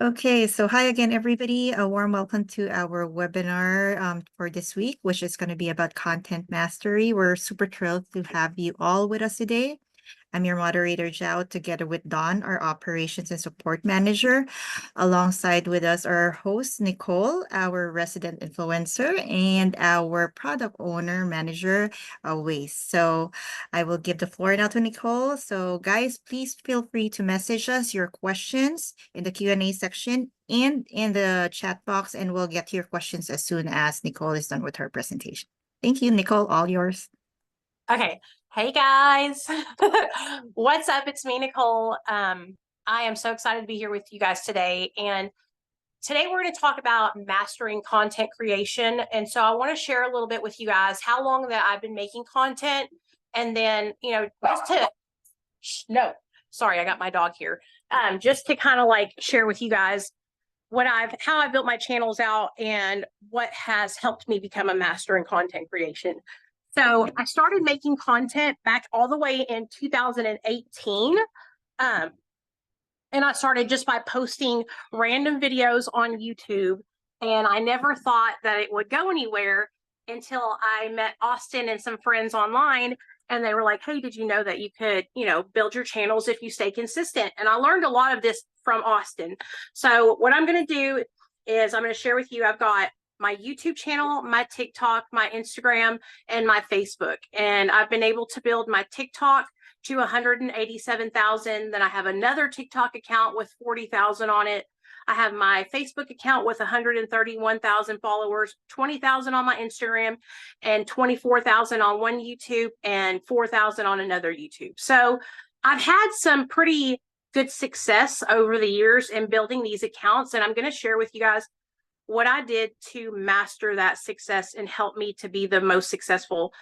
Okay, so hi again, everybody. A warm welcome to our webinar for this week, which is going to be about content mastery. We're super thrilled to have you all with us today. I'm your moderator, Zhao, together with Don, our operations and support manager. Alongside with us, our host, Nicole, our resident influencer, and our product owner manager, Waste. So I will give the floor now to Nicole. So guys, please feel free to message us your questions in the Q&A section and in the chat box, and we'll get to your questions as soon as Nicole is done with her presentation. Thank you, Nicole, all yours. Okay. Hey guys. What's up? It's me, Nicole. I am so excited to be here with you guys today. And today we're going to talk about mastering content creation. And so I want to share a little bit with you guys how long that I've been making content. And then, just to, no, sorry, I got my dog here. Just to kind of like share with you guys how I built my channels out and what has helped me become a master in content creation. So I started making content back all the way in 2018. And I started just by posting random videos on YouTube. And I never thought that it would go anywhere until I met Austin and some friends online. And they were like, hey, did you know that you could, build your channels if you stay consistent? And I learned a lot of this from Austin. So what I'm going to do is I'm going to share with you, I've got my YouTube channel, my TikTok, my Instagram, and my Facebook. And I've been able to build my TikTok to 187,000. Then I have another TikTok account with 40,000 on it. I have my Facebook account with 131,000 followers, 20,000 on my Instagram, and 24,000 on one YouTube, and 4,000 on another YouTube. So I've had some pretty good success over the years in building these accounts. And I'm going to share with you guys what I did to master that success and help me to be the most successful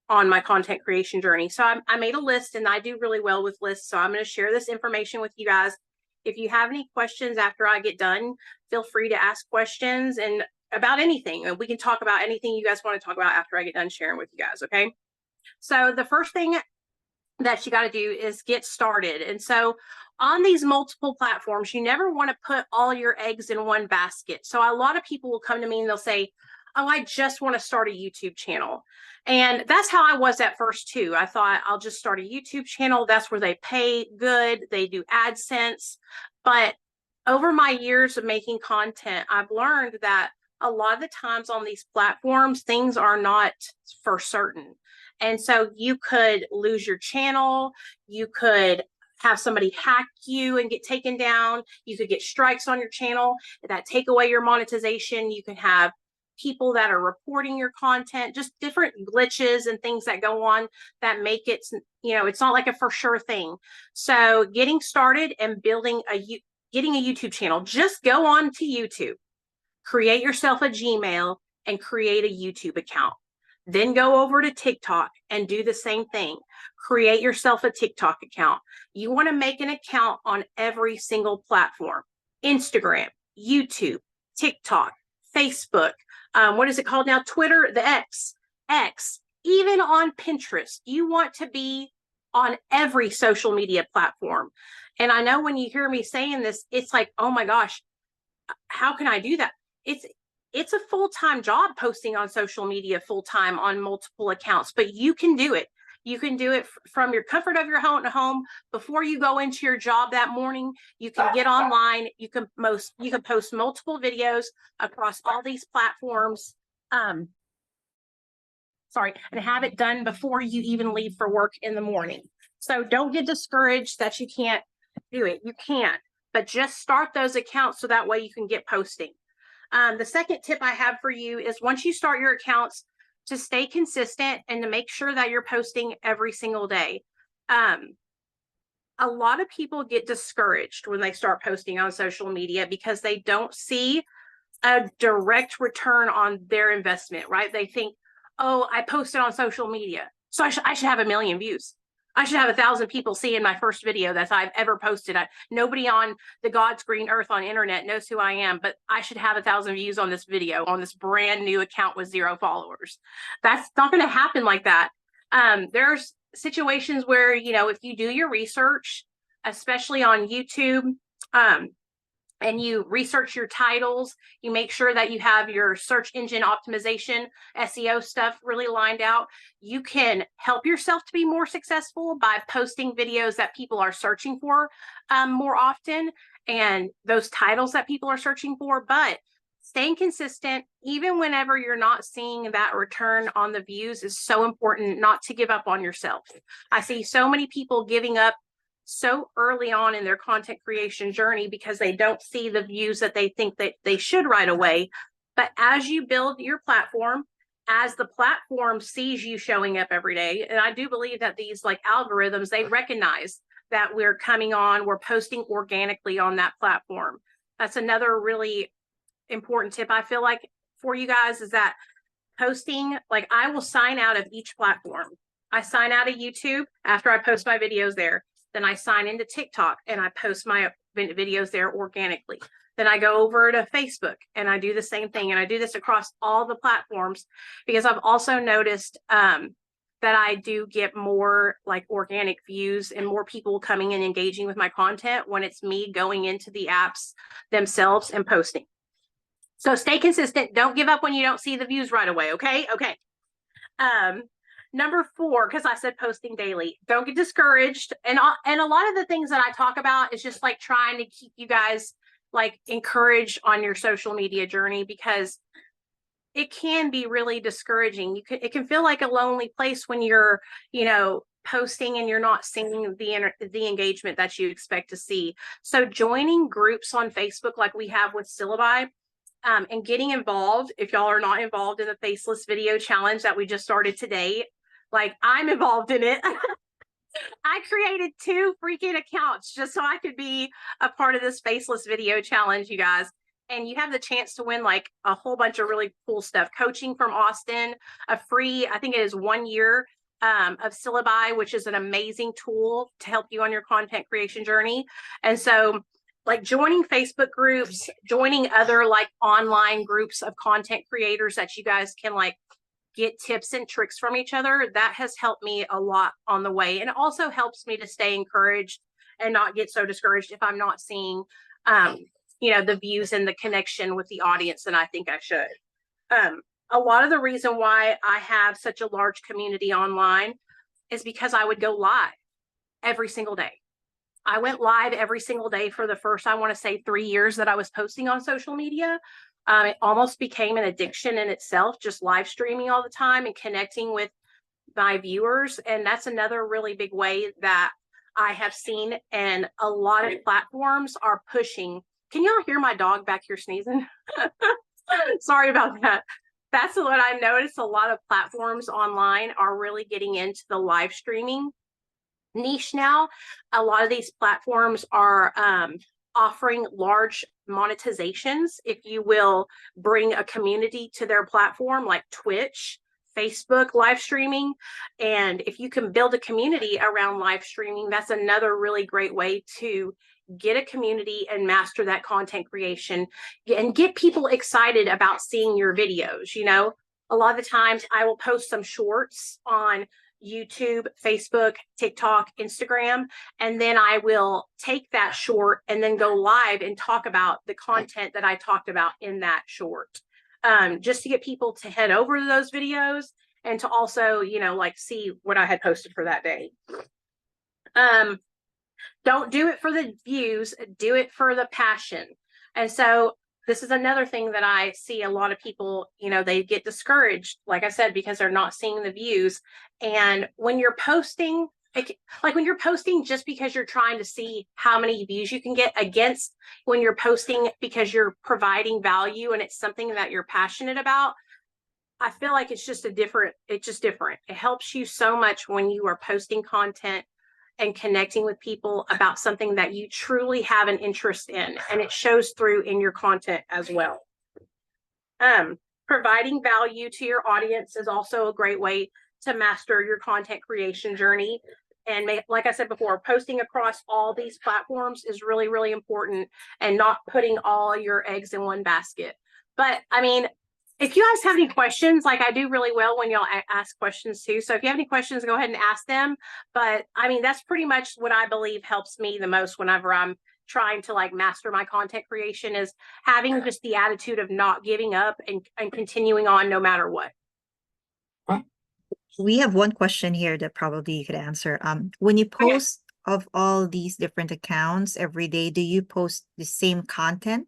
on my content creation journey. So I made a list, and I do really well with lists. So I'm going to share this information with you guys. If you have any questions after I get done, feel free to ask questions and about anything. And we can talk about anything you guys want to talk about after I get done sharing with you guys. Okay. So the first thing that you got to do is get started. And so on these multiple platforms, you never want to put all your eggs in one basket. So a lot of people will come to me and they'll say, oh, I just want to start a YouTube channel. And that's how I was at first too. I thought I'll just start a YouTube channel. That's where they pay good. They do AdSense. But over my years of making content, I've learned that a lot of the times on these platforms, things are not for certain. And so you could lose your channel. You could have somebody hack you and get taken down. You could get strikes on your channel that take away your monetization. You can have people that are reporting your content, just different glitches and things that go on that make it, it's not like a for sure thing. So getting started and getting a YouTube channel, just go on to YouTube, create yourself a Gmail and create a YouTube account. Then go over to TikTok and do the same thing. Create yourself a TikTok account. You want to make an account on every single platform: Instagram, YouTube, TikTok, Facebook. What is it called now? Twitter, the X, even on Pinterest. You want to be on every social media platform. And I know when you hear me saying this, it's like, oh my gosh, how can I do that? It's a full-time job posting on social media full-time on multiple accounts, but you can do it. You can do it from your comfort of your home before you go into your job that morning. You can get online. You can post multiple videos across all these platforms. And have it done before you even leave for work in the morning. So don't get discouraged that you can't do it. You can, but just start those accounts so that way you can get posting. The second tip I have for you is once you start your accounts, to stay consistent and to make sure that you're posting every single day. A lot of people get discouraged when they start posting on social media because they don't see a direct return on their investment, right? They think, oh, I posted on social media, so I should have 1 million views. I should have 1,000 people seeing my first video that I've ever posted. Nobody on the God's green earth on internet knows who I am, but I should have 1,000 views on this video on this brand new account with 0 followers. That's not going to happen like that. There's situations where, if you do your research, especially on YouTube, and you research your titles, you make sure that you have your search engine optimization, SEO stuff really lined out, you can help yourself to be more successful by posting videos that people are searching for more often, and those titles that people are searching for. But staying consistent, even whenever you're not seeing that return on the views, is so important not to give up on yourself. I see so many people giving up so early on in their content creation journey because they don't see the views that they think that they should right away. But as you build your platform, as the platform sees you showing up every day, and I do believe that these like algorithms, they recognize that we're coming on, we're posting organically on that platform. That's another really important tip I feel like for you guys, is that posting, like I will sign out of each platform. I sign out of YouTube after I post my videos there. Then I sign into TikTok and I post my videos there organically. Then I go over to Facebook and I do the same thing. And I do this across all the platforms because I've also noticed that I do get more like organic views and more people coming and engaging with my content when it's me going into the apps themselves and posting. So stay consistent. Don't give up when you don't see the views right away. Okay. Okay. Number 4, because I said posting daily, don't get discouraged. And a lot of the things that I talk about is just like trying to keep you guys like encouraged on your social media journey, because it can be really discouraging. It can feel like a lonely place when you're, posting and you're not seeing the engagement that you expect to see. So joining groups on Facebook like we have with Syllaby, and getting involved, if y'all are not involved in the Faceless Video Challenge that we just started today, like I'm involved in it. I created 2 freaking accounts just so I could be a part of this Faceless Video Challenge, you guys. And you have the chance to win like a whole bunch of really cool stuff. Coaching from Austin, a free, I think it is 1 year of Syllaby, which is an amazing tool to help you on your content creation journey. And so like joining Facebook groups, joining other like online groups of content creators that you guys can like get tips and tricks from each other, that has helped me a lot on the way. And it also helps me to stay encouraged and not get so discouraged if I'm not seeing, the views and the connection with the audience that I think I should. A lot of the reason why I have such a large community online is because I would go live every single day. I went live every single day for the first, I want to say 3 years that I was posting on social media. It almost became an addiction in itself, just live streaming all the time and connecting with my viewers. And that's another really big way that I have seen. And a lot of platforms are pushing. Can y'all hear my dog back here sneezing? Sorry about that. That's what I've noticed. A lot of platforms online are really getting into the live streaming niche now. A lot of these platforms are offering large monetizations if you will bring a community to their platform, like Twitch, Facebook live streaming. And if you can build a community around live streaming, that's another really great way to get a community and master that content creation and get people excited about seeing your videos. A lot of the times I will post some shorts on YouTube, Facebook, TikTok, Instagram, and then I will take that short and then go live and talk about the content that I talked about in that short, just to get people to head over to those videos and to also, like see what I had posted for that day. Don't do it for the views, do it for the passion. And so this is another thing that I see a lot of people, they get discouraged, like I said, because they're not seeing the views. And when you're posting, like when you're posting just because you're trying to see how many views you can get, against when you're posting because you're providing value and it's something that you're passionate about, I feel like it's just different. It helps you so much when you are posting content and connecting with people about something that you truly have an interest in, and it shows through in your content as well. Providing value to your audience is also a great way to master your content creation journey. And like I said before, posting across all these platforms is really, really important, and not putting all your eggs in one basket. But I mean, if you guys have any questions, like I do really well when y'all ask questions too. So if you have any questions, go ahead and ask them. But I mean, that's pretty much what I believe helps me the most whenever I'm trying to like master my content creation is having just the attitude of not giving up and continuing on no matter what. We have one question here that probably you could answer. When you post of all these different accounts every day, do you post the same content,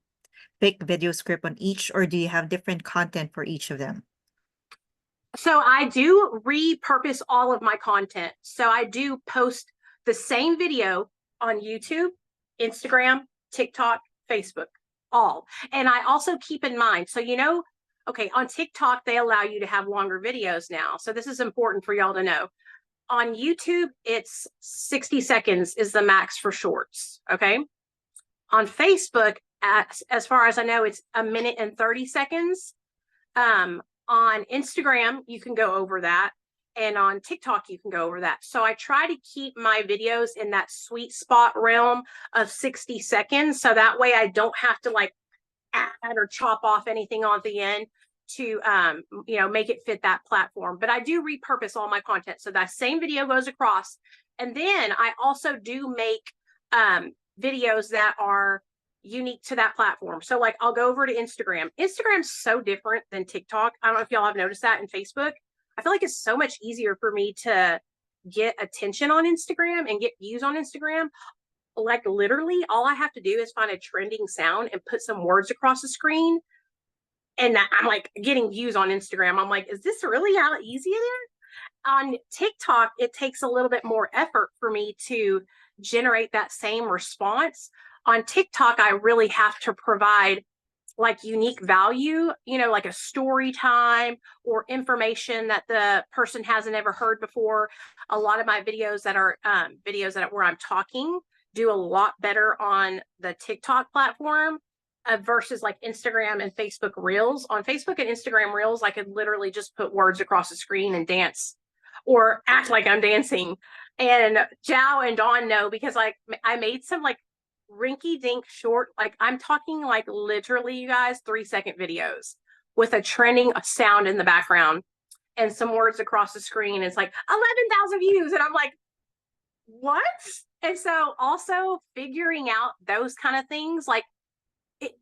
pick video script on each, or do you have different content for each of them? So I do repurpose all of my content. So I do post the same video on YouTube, Instagram, TikTok, Facebook, all. And I also keep in mind, so okay, on TikTok, they allow you to have longer videos now. So this is important for y'all to know. On YouTube, it's 60 seconds is the max for shorts, okay? On Facebook, as far as I know, it's 1 minute and 30 seconds. On Instagram, you can go over that. And on TikTok, you can go over that. So I try to keep my videos in that sweet spot realm of 60 seconds. So that way I don't have to like add or chop off anything on the end to make it fit that platform. But I do repurpose all my content. So that same video goes across. And then I also do make videos that are unique to that platform. So like I'll go over to Instagram. Instagram's so different than TikTok. I don't know if y'all have noticed that in Facebook. I feel like it's so much easier for me to get attention on Instagram and get views on Instagram. Like literally all I have to do is find a trending sound and put some words across the screen. And I'm like getting views on Instagram. I'm like, is this really how easy it is? On TikTok, it takes a little bit more effort for me to generate that same response. On TikTok, I really have to provide like unique value, like a story time or information that the person hasn't ever heard before. A lot of my videos that are where I'm talking do a lot better on the TikTok platform versus like Instagram and Facebook Reels. On Facebook and Instagram Reels, I could literally just put words across the screen and dance or act like I'm dancing. And Jao and Dawn know because like I made some like rinky dink short, like I'm talking like literally, you guys, 3-second videos with a trending sound in the background and some words across the screen. It's like 11,000 views. And I'm like, what? And so also figuring out those kind of things, like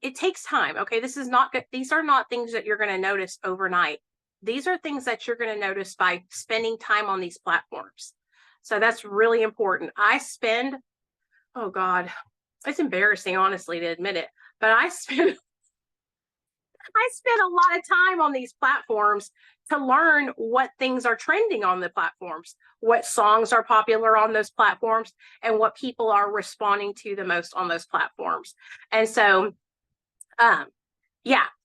it takes time. Okay. This is not good. These are not things that you're going to notice overnight. These are things that you're going to notice by spending time on these platforms. So that's really important. Oh God, it's embarrassing, honestly, to admit it, but I spent a lot of time on these platforms to learn what things are trending on the platforms, what songs are popular on those platforms, and what people are responding to the most on those platforms. And so,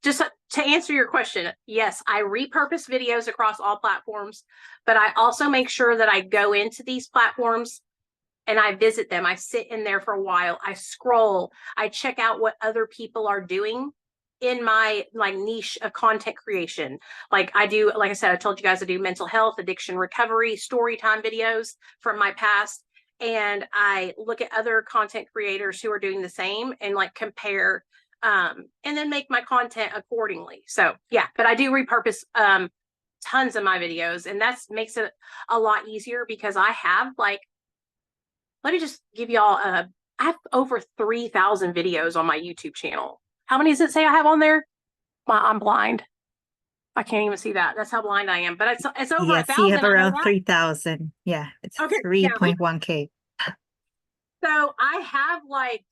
just to answer your question, yes, I repurpose videos across all platforms, but I also make sure that I go into these platforms and I visit them. I sit in there for a while. I scroll. I check out what other people are doing in my like niche of content creation. Like I do, like I said, I told you guys I do mental health, addiction recovery, story time videos from my past. And I look at other content creators who are doing the same and like compare and then make my content accordingly. So yeah, but I do repurpose tons of my videos, and that makes it a lot easier because I have like, let me just give y'all I have over 3,000 videos on my YouTube channel. How many does it say I have on there? I'm blind. I can't even see that. That's how blind I am. But it's over 1,000. You have around 3,000. Yeah, it's okay, 3.1K. So I have like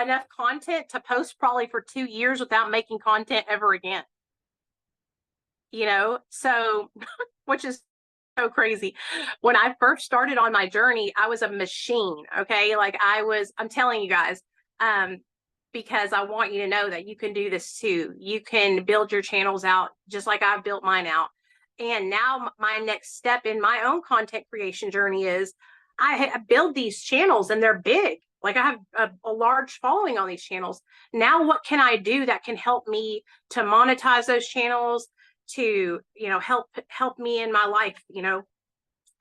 enough content to post probably for 2 years without making content ever again. So which is so crazy. When I first started on my journey, I was a machine. Okay. Like I'm telling you guys, because I want you to know that you can do this too. You can build your channels out just like I've built mine out. And now my next step in my own content creation journey is I build these channels and they're big. Like I have a large following on these channels. Now, what can I do that can help me to monetize those channels, to, help me in my life,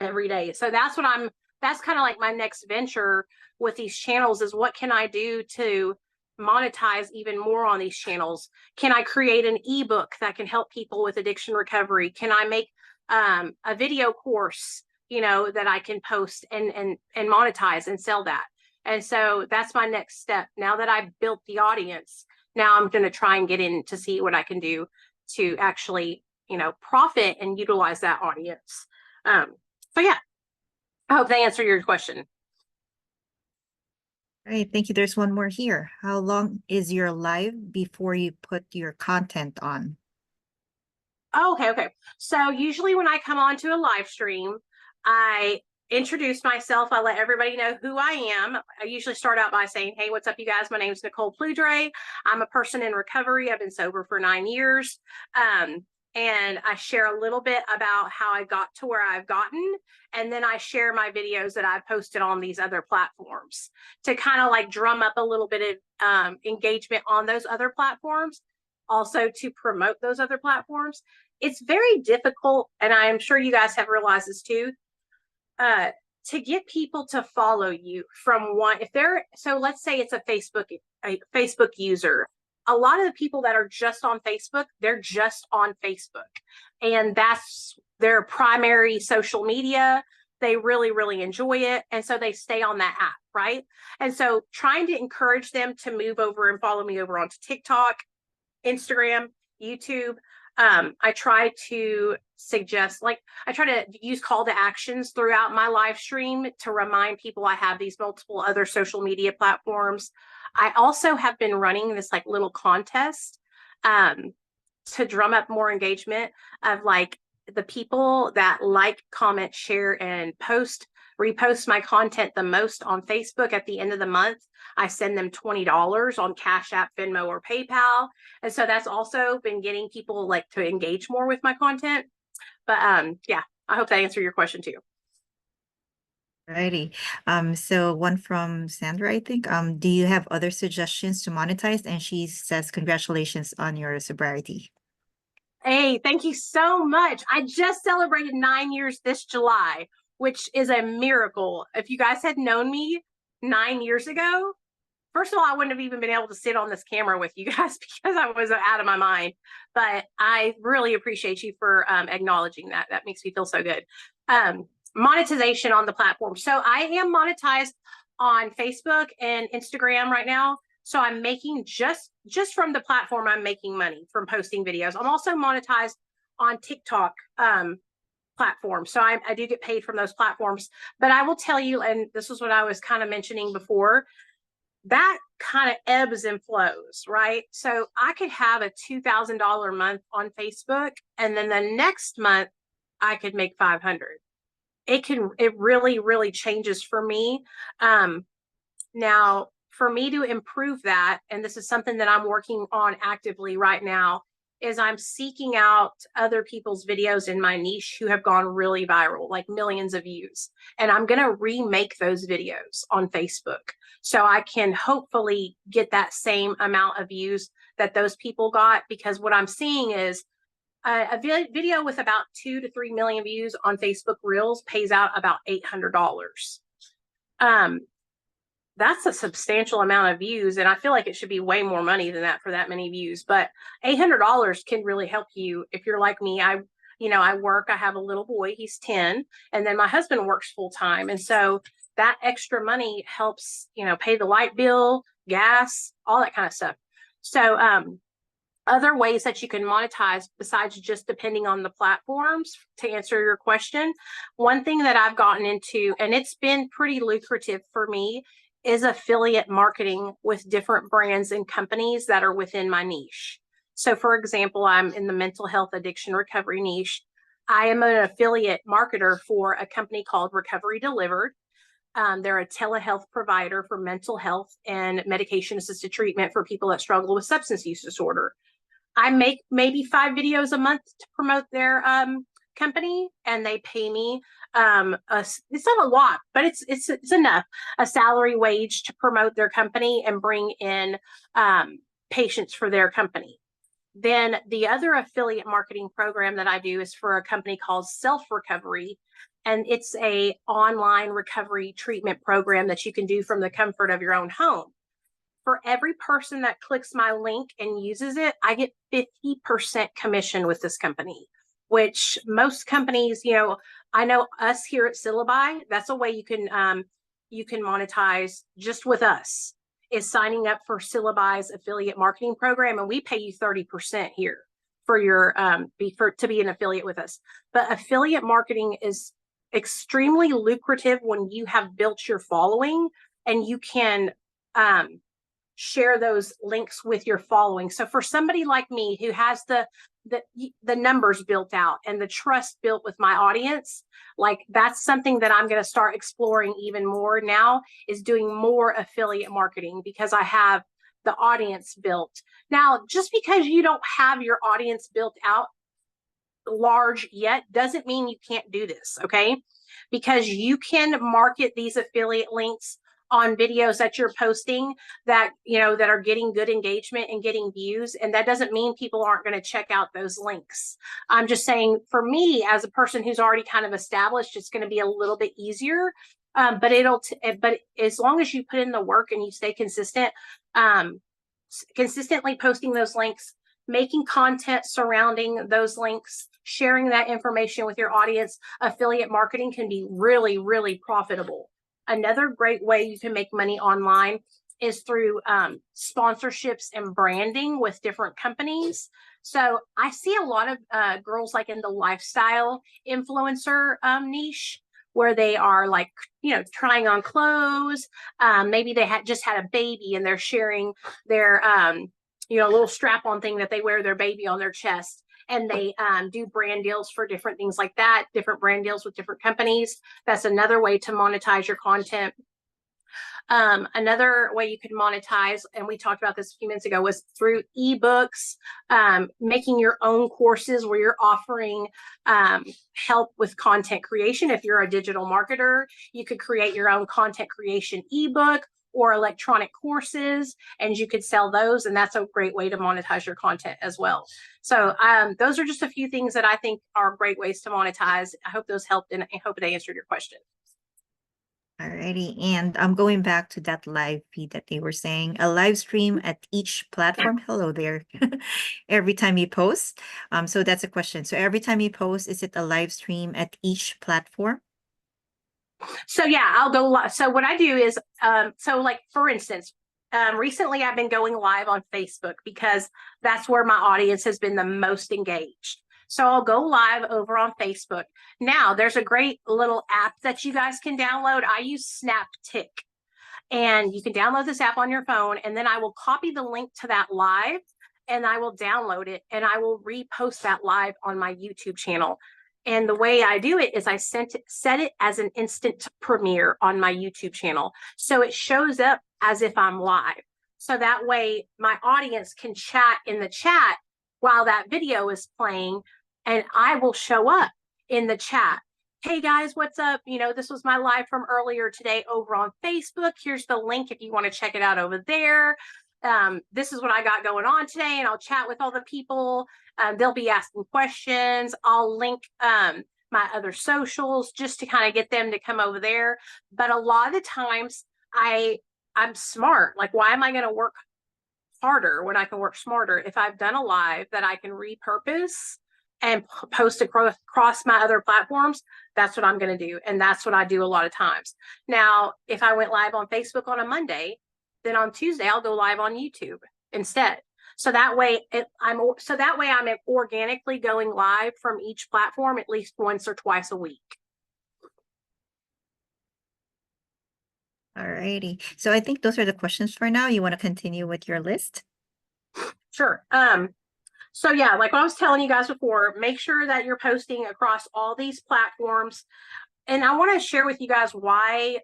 every day. So that's kind of like my next venture with these channels is what can I do to monetize even more on these channels? Can I create an ebook that can help people with addiction recovery? Can I make a video course, that I can post and monetize and sell that? And so that's my next step. Now that I've built the audience, now I'm going to try and get in to see what I can do to actually, profit and utilize that audience. So yeah, I hope they answer your question. All right, thank you. There's one more here. How long is your live before you put your content on? Okay. So usually when I come onto a live stream, I introduce myself. I let everybody know who I am. I usually start out by saying, hey, what's up, you guys? My name is Nicole Pludre. I'm a person in recovery. I've been sober for 9 years. And I share a little bit about how I got to where I've gotten. And then I share my videos that I've posted on these other platforms to kind of like drum up a little bit of engagement on those other platforms, also to promote those other platforms. It's very difficult, and I'm sure you guys have realized this too, to get people to follow you from one. If they're, so let's say it's a Facebook user. A lot of the people that are just on Facebook, they're just on Facebook, and that's their primary social media. They really, really enjoy it. And so they stay on that app, right? And so trying to encourage them to move over and follow me over onto TikTok, Instagram, YouTube. I try to suggest, I try to use call to actions throughout my live stream to remind people I have these multiple other social media platforms. I also have been running this like little contest to drum up more engagement of like the people that like, comment, share, and repost my content the most on Facebook. At the end of the month, I send them $20 on Cash App, Venmo, or PayPal. And so that's also been getting people like to engage more with my content. But yeah, I hope that answered your question too. Alrighty. So one from Sandra, I think. Do you have other suggestions to monetize? And she says, congratulations on your sobriety. Hey, thank you so much. I just celebrated 9 years this July, which is a miracle. If you guys had known me 9 years ago, first of all, I wouldn't have even been able to sit on this camera with you guys because I was out of my mind. But I really appreciate you for acknowledging that. That makes me feel so good. Monetization on the platform. So I am monetized on Facebook and Instagram right now. So I'm making just from the platform, I'm making money from posting videos. I'm also monetized on TikTok platform. So I do get paid from those platforms. But I will tell you, and this is what I was kind of mentioning before, that kind of ebbs and flows, right? So I could have a $2,000 month on Facebook, and then the next month I could make 500. It really, really changes for me. Now, for me to improve that, and this is something that I'm working on actively right now, is I'm seeking out other people's videos in my niche who have gone really viral, like millions of views. And I'm going to remake those videos on Facebook so I can hopefully get that same amount of views that those people got. Because what I'm seeing is a video with about 2 to 3 million views on Facebook Reels pays out about $800. That's a substantial amount of views, and I feel like it should be way more money than that for that many views. But $800 can really help you if you're like me. I work. I have a little boy. He's 10, and then my husband works full time, and so that extra money helps pay the light bill, gas, all that kind of stuff. So other ways that you can monetize besides just depending on the platforms, to answer your question, one thing that I've gotten into, and it's been pretty lucrative for me, is affiliate marketing with different brands and companies that are within my niche. So for example, I'm in the mental health addiction recovery niche. I am an affiliate marketer for a company called Recovery Delivered. They're a telehealth provider for mental health and medication assisted treatment for people that struggle with substance use disorder. I make maybe 5 videos a month to promote their company, and they pay me it's not a lot, but it's enough, a salary wage to promote their company and bring in patients for their company. Then the other affiliate marketing program that I do is for a company called Self Recovery, and it's a online recovery treatment program that you can do from the comfort of your own home. For every person that clicks my link and uses it, I get 50% commission with this company, which most companies, I know us here at Syllaby, that's a way you can you can monetize just with us is signing up for Syllaby's affiliate marketing program, and we pay you 30% here for your to be an affiliate with us. But affiliate marketing is extremely lucrative when you have built your following and you can share those links with your following. So for somebody like me who has the numbers built out and the trust built with my audience, like that's something that I'm going to start exploring even more now, is doing more affiliate marketing because I have the audience built. Now, just because you don't have your audience built out large yet doesn't mean you can't do this, okay? Because you can market these affiliate links on videos that you're posting that, you know, that are getting good engagement and getting views. And that doesn't mean people aren't going to check out those links. I'm just saying, for me, as a person who's already kind of established, it's going to be a little bit easier. But as long as you put in the work and you stay consistent, consistently posting those links, making content surrounding those links, sharing that information with your audience, affiliate marketing can be really, really profitable. Another great way you can make money online is through sponsorships and branding with different companies. So I see a lot of girls like in the lifestyle influencer niche, where they are like, you know, trying on clothes. Maybe they just had a baby and they're sharing their, you know, little strap-on thing that they wear their baby on their chest. And they do brand deals for different things like that, different brand deals with different companies. That's another way to monetize your content. Another way you could monetize, and we talked about this a few minutes ago, was through ebooks, making your own courses where you're offering help with content creation. If you're a digital marketer, you could create your own content creation ebook or electronic courses, and you could sell those. And that's a great way to monetize your content as well. So those are just a few things that I think are great ways to monetize. I hope those helped, and I hope they answered your question. Alrighty, and I'm going back to that live feed that they were saying, a live stream at each platform. Hello there. Every time you post. So that's a question. So every time you post, is it a live stream at each platform? So yeah, I'll go live. So what I do is, so like for instance, recently I've been going live on Facebook because that's where my audience has been the most engaged. So I'll go live over on Facebook. Now there's a great little app that you guys can download. I use SnapTick, and you can download this app on your phone, and then I will copy the link to that live and I will download it and I will repost that live on my YouTube channel. And the way I do it is I set it as an instant premiere on my YouTube channel. So it shows up as if I'm live. So that way my audience can chat in the chat while that video is playing, and I will show up in the chat. Hey guys, what's up? You know, this was my live from earlier today over on Facebook. Here's the link if you want to check it out over there. This is what I got going on today, and I'll chat with all the people. They'll be asking questions. I'll link my other socials just to kind of get them to come over there. But a lot of the times I'm smart. Like, why am I going to work harder when I can work smarter? If I've done a live that I can repurpose and post across my other platforms, that's what I'm going to do. And that's what I do a lot of times. Now, if I went live on Facebook on a Monday, then on Tuesday, I'll go live on YouTube instead. So that way I'm organically going live from each platform at least once or twice a week. All righty. So I think those are the questions for now. You want to continue with your list? Sure. So yeah, like what I was telling you guys before, make sure that you're posting across all these platforms. And I want to share with you guys why.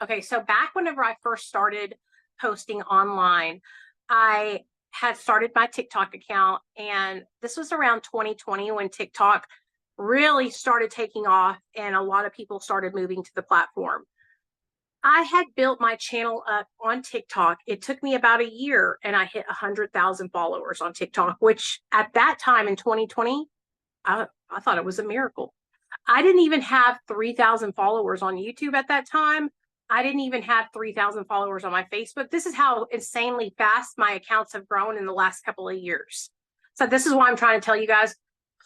Okay, so back whenever I first started posting online, I had started my TikTok account, and this was around 2020 when TikTok really started taking off and a lot of people started moving to the platform. I had built my channel up on TikTok. It took me about a year and I hit 100,000 followers on TikTok, which at that time in 2020, I thought it was a miracle. I didn't even have 3,000 followers on YouTube at that time. I didn't even have 3,000 followers on my Facebook. This is how insanely fast my accounts have grown in the last couple of years. So this is why I'm trying to tell you guys,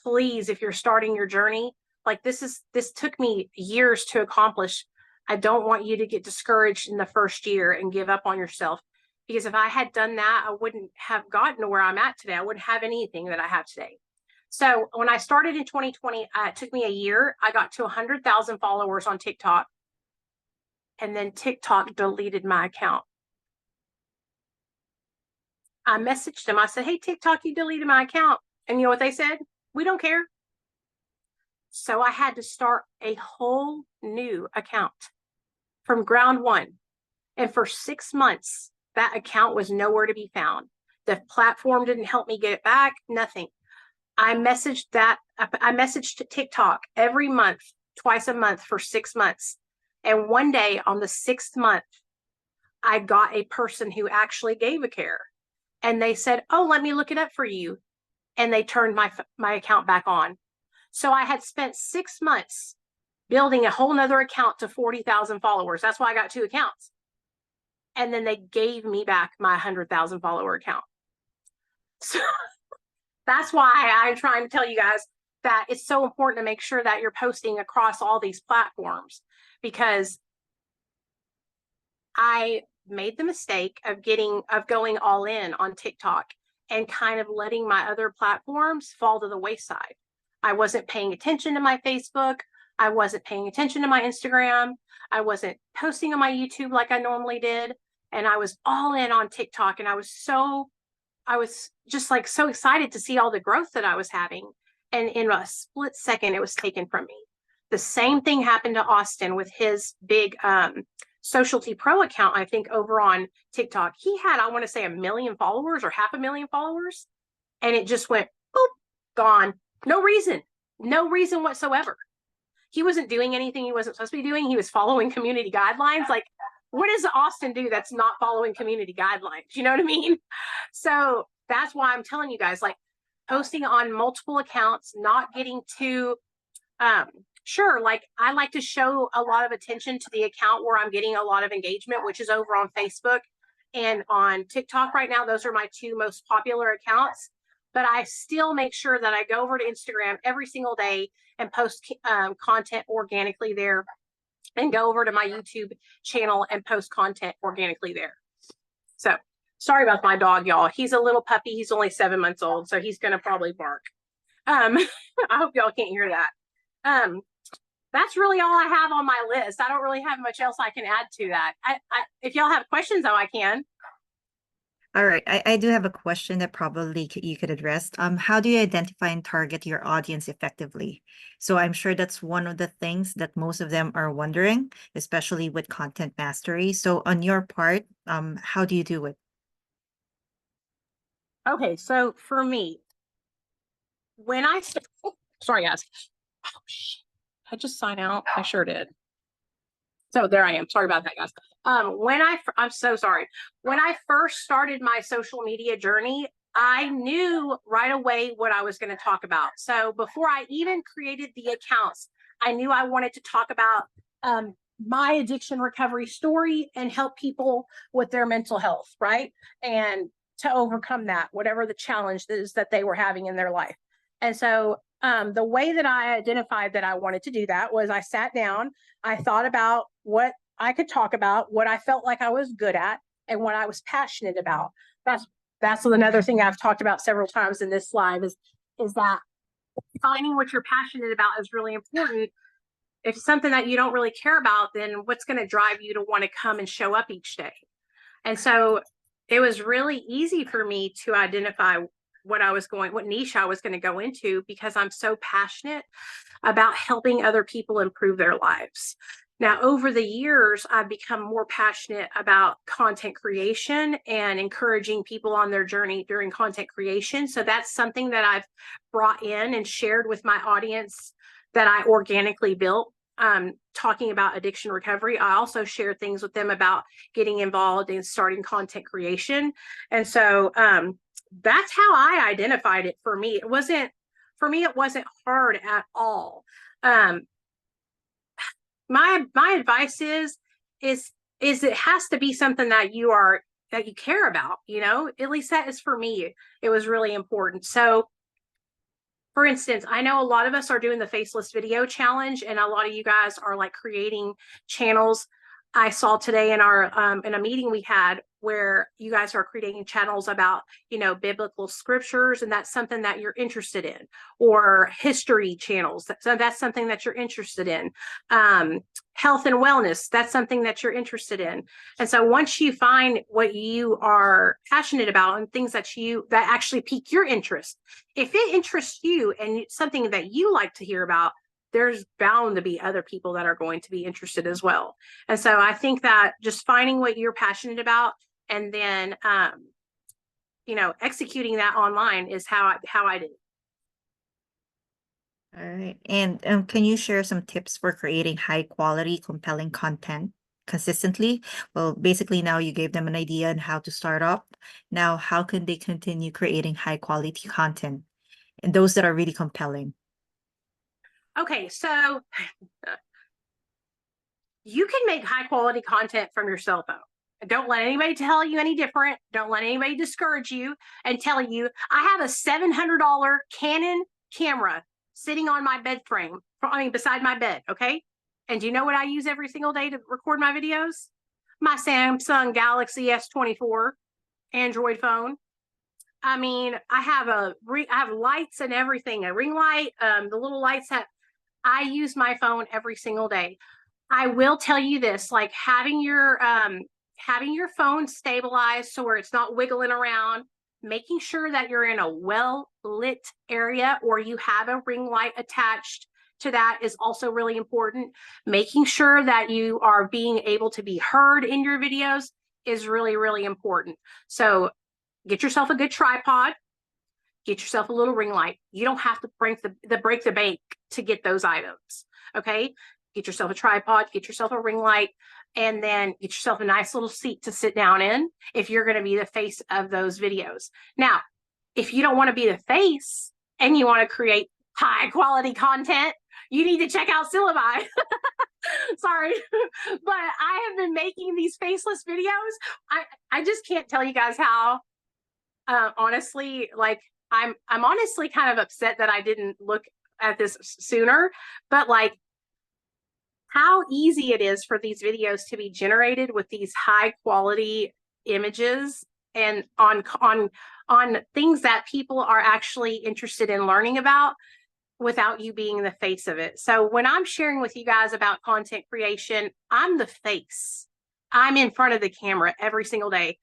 please, if you're starting your journey, like this took me years to accomplish. I don't want you to get discouraged in the first year and give up on yourself. Because if I had done that, I wouldn't have gotten to where I'm at today. I wouldn't have anything that I have today. So when I started in 2020, it took me a year. I got to 100,000 followers on TikTok. And then TikTok deleted my account. I messaged them. I said, hey, TikTok, you deleted my account. And you know what they said? We don't care. So I had to start a whole new account from ground one. And for 6 months, that account was nowhere to be found. The platform didn't help me get it back, nothing. I messaged TikTok every month, twice a month for 6 months. And one day on the 6th month, I got a person who actually gave a care. And they said, oh, let me look it up for you. And they turned my account back on. So I had spent 6 months building a whole nother account to 40,000 followers. That's why I got 2 accounts. And then they gave me back my 100,000 follower account. So that's why I'm trying to tell you guys that it's so important to make sure that you're posting across all these platforms, because I made the mistake of going all in on TikTok and kind of letting my other platforms fall to the wayside. I wasn't paying attention to my Facebook. I wasn't paying attention to my Instagram. I wasn't posting on my YouTube like I normally did. And I was all in on TikTok. And I was just like so excited to see all the growth that I was having. And in a split second, it was taken from me. The same thing happened to Austin with his big Socialty Pro account, I think, over on TikTok. He had, I want to say, 1 million followers or 500,000 followers. And it just went, boop, gone. No reason whatsoever. He wasn't doing anything he wasn't supposed to be doing. He was following community guidelines. Like, what does Austin do that's not following community guidelines? You know what I mean? So that's why I'm telling you guys, like, posting on multiple accounts, not getting too, sure, like, I like to show a lot of attention to the account where I'm getting a lot of engagement, which is over on Facebook and on TikTok right now. Those are my 2 most popular accounts. But I still make sure that I go over to Instagram every single day and post content organically there, and go over to my YouTube channel and post content organically there. So sorry about my dog, y'all. He's a little puppy. He's only 7 months old, so he's going to probably bark. I hope y'all can't hear that. That's really all I have on my list. I don't really have much else I can add to that. If y'all have questions, though, I can. All right, I do have a question that probably you could address. How do you identify and target your audience effectively? So I'm sure that's one of the things that most of them are wondering, especially with content mastery. So on your part, how do you do it? Okay, so for me, sorry guys. Oh shit. I just signed out. I sure did. So there I am. Sorry about that, guys. I'm so sorry. When I first started my social media journey, I knew right away what I was going to talk about. So before I even created the accounts, I knew I wanted to talk about my addiction recovery story and help people with their mental health, right? And to overcome that, whatever the challenge is that they were having in their life. And so the way that I identified that I wanted to do that was I sat down, I thought about what I could talk about, what I felt like I was good at, and what I was passionate about. That's another thing I've talked about several times in this live is that finding what you're passionate about is really important. If it's something that you don't really care about, then what's going to drive you to want to come and show up each day? And so it was really easy for me to identify what niche I was going to go into, because I'm so passionate about helping other people improve their lives. Now, over the years, I've become more passionate about content creation and encouraging people on their journey during content creation. So that's something that I've brought in and shared with my audience that I organically built. Talking about addiction recovery, I also share things with them about getting involved in starting content creation. And so that's how I identified it. For me, it wasn't hard at all. My advice is it has to be something that you care about, you know. At least that is for me. It was really important. So for instance, I know a lot of us are doing the faceless video challenge, and a lot of you guys are like creating channels. I saw today in our in a meeting we had where you guys are creating channels about, you know, biblical scriptures, and that's something that you're interested in, or history channels. So that's something that you're interested in. Health and wellness, that's something that you're interested in. And so once you find what you are passionate about and things that actually pique your interest, if it interests you and it's something that you like to hear about, there's bound to be other people that are going to be interested as well. And so I think that just finding what you're passionate about and then, you know, executing that online is how I did. All right. And can you share some tips for creating high quality, compelling content consistently? Well, basically now you gave them an idea on how to start up. Now, how can they continue creating high quality content and those that are really compelling? Okay, so you can make high quality content from your cell phone. Don't let anybody tell you any different. Don't let anybody discourage you and tell you, I have a $700 Canon camera sitting on my bed frame, beside my bed, okay? And do you know what I use every single day to record my videos? My Samsung Galaxy S24 Android phone. I mean, I have lights and everything, a ring light, the little lights that I use my phone every single day. I will tell you this, like having your phone stabilized so where it's not wiggling around, making sure that you're in a well lit area or you have a ring light attached to that is also really important. Making sure that you are being able to be heard in your videos is really, really important. So get yourself a good tripod, get yourself a little ring light. You don't have to break the bank to get those items. Okay. Get yourself a tripod, get yourself a ring light, and then get yourself a nice little seat to sit down in if you're going to be the face of those videos. Now, if you don't want to be the face and you want to create high quality content, you need to check out Syllaby. Sorry, but I have been making these faceless videos. I just can't tell you guys how, honestly, like I'm honestly kind of upset that I didn't look at this sooner, but like how easy it is for these videos to be generated with these high quality images and on things that people are actually interested in learning about without you being the face of it. So when I'm sharing with you guys about content creation, I'm the face. I'm in front of the camera every single day.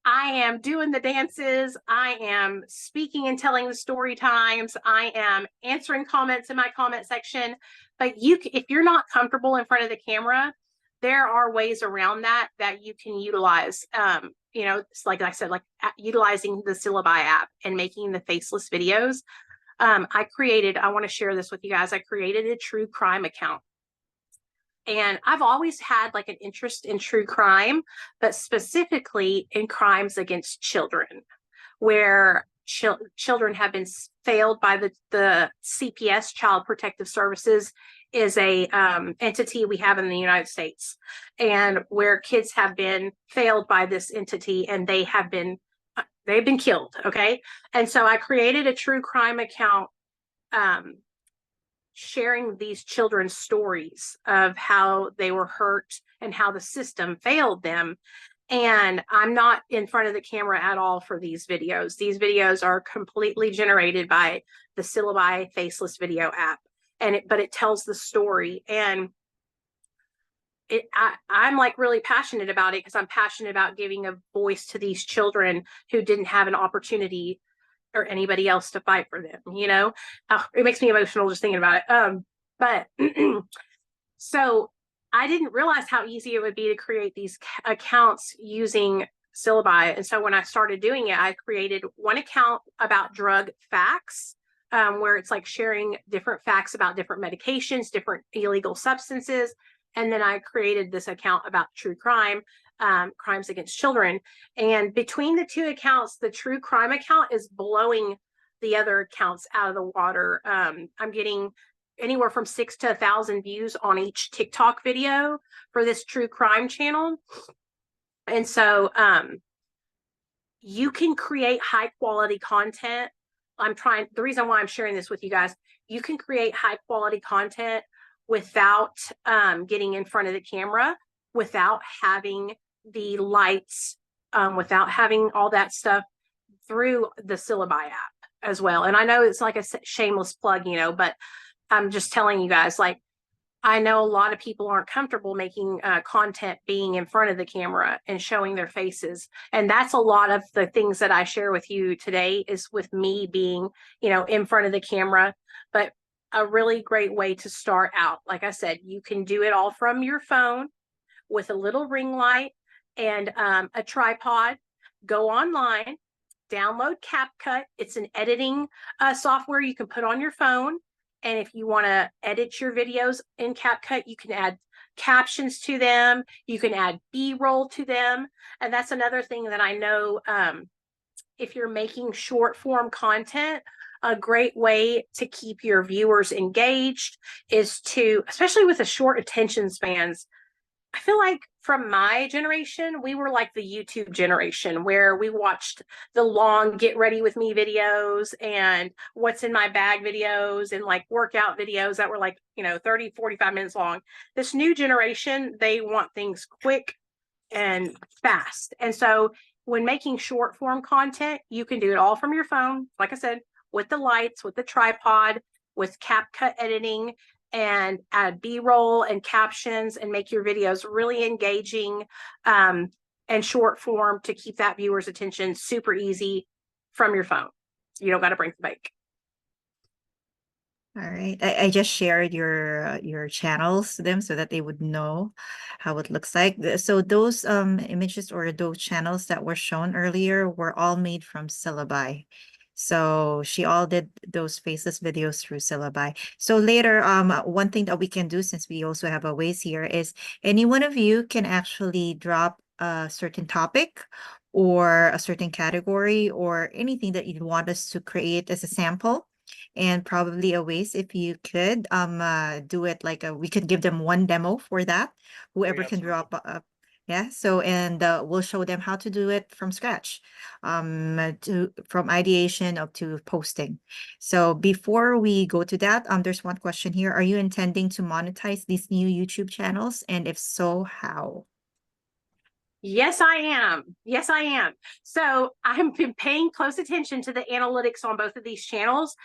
I am doing the dances. I am speaking and telling the story times. I am answering comments in my comment section. But if you're not comfortable in front of the camera, there are ways around that you can utilize. You know, it's like I said, like utilizing the Syllaby app and making the faceless videos. I want to share this with you guys. I created a true crime account. And I've always had like an interest in true crime, but specifically in crimes against children, where children have been failed by the CPS, Child Protective Services, is a entity we have in the United States, and where kids have been failed by this entity and they've been killed. Okay, and so I created a true crime account. Sharing these children's stories of how they were hurt and how the system failed them. And I'm not in front of the camera at all for these videos. These videos are completely generated by the Syllaby faceless video app. But it tells the story. And I'm like really passionate about it because I'm passionate about giving a voice to these children who didn't have an opportunity or anybody else to fight for them, you know. It makes me emotional just thinking about it. But so I didn't realize how easy it would be to create these accounts using Syllaby. And so when I started doing it, I created one account about drug facts, where it's like sharing different facts about different medications, different illegal substances. And then I created this account about true crime, crimes against children. And between the two accounts, the true crime account is blowing the other accounts out of the water. I'm getting anywhere from 6 to 1,000 views on each TikTok video for this true crime channel. And so you can create high quality content the reason why I'm sharing this with you guys, you can create high quality content without getting in front of the camera, without having the lights, without having all that stuff through the Syllaby app as well. And I know it's like a shameless plug, but I'm just telling you guys, like, I know a lot of people aren't comfortable making content being in front of the camera and showing their faces. And that's a lot of the things that I share with you today is with me being, in front of the camera. But a really great way to start out, like I said, you can do it all from your phone with a little ring light and a tripod. Go online, download CapCut. It's an editing software you can put on your phone. And if you want to edit your videos in CapCut, you can add captions to them. You can add B-roll to them. And that's another thing that I know, if you're making short form content, a great way to keep your viewers engaged is to, especially with the short attention spans, I feel like from my generation, we were like the YouTube generation where we watched the long get ready with me videos and what's in my bag videos and like workout videos that were like, 30, 45 minutes long. This new generation, they want things quick and fast. And so when making short form content, you can do it all from your phone. Like I said, with the lights, with the tripod, with CapCut editing, and add B-roll and captions and make your videos really engaging and short form to keep that viewer's attention super easy from your phone. You don't got to bring the bike. All right. I just shared your channels to them so that they would know how it looks like. So those images or those channels that were shown earlier were all made from Syllaby. So she all did those faceless videos through Syllaby. So later, one thing that we can do, since we also have a ways here, is any one of you can actually drop a certain topic or a certain category or anything that you'd want us to create as a sample, and probably a ways if you could do it like we could give them one demo for that, whoever can drop yeah. So, and we'll show them how to do it from scratch, from ideation up to posting. So before we go to that, there's one question here: are you intending to monetize these new YouTube channels, and if so, how? Yes, I am. Yes, I am. So I've been paying close attention to the analytics on both of these channels.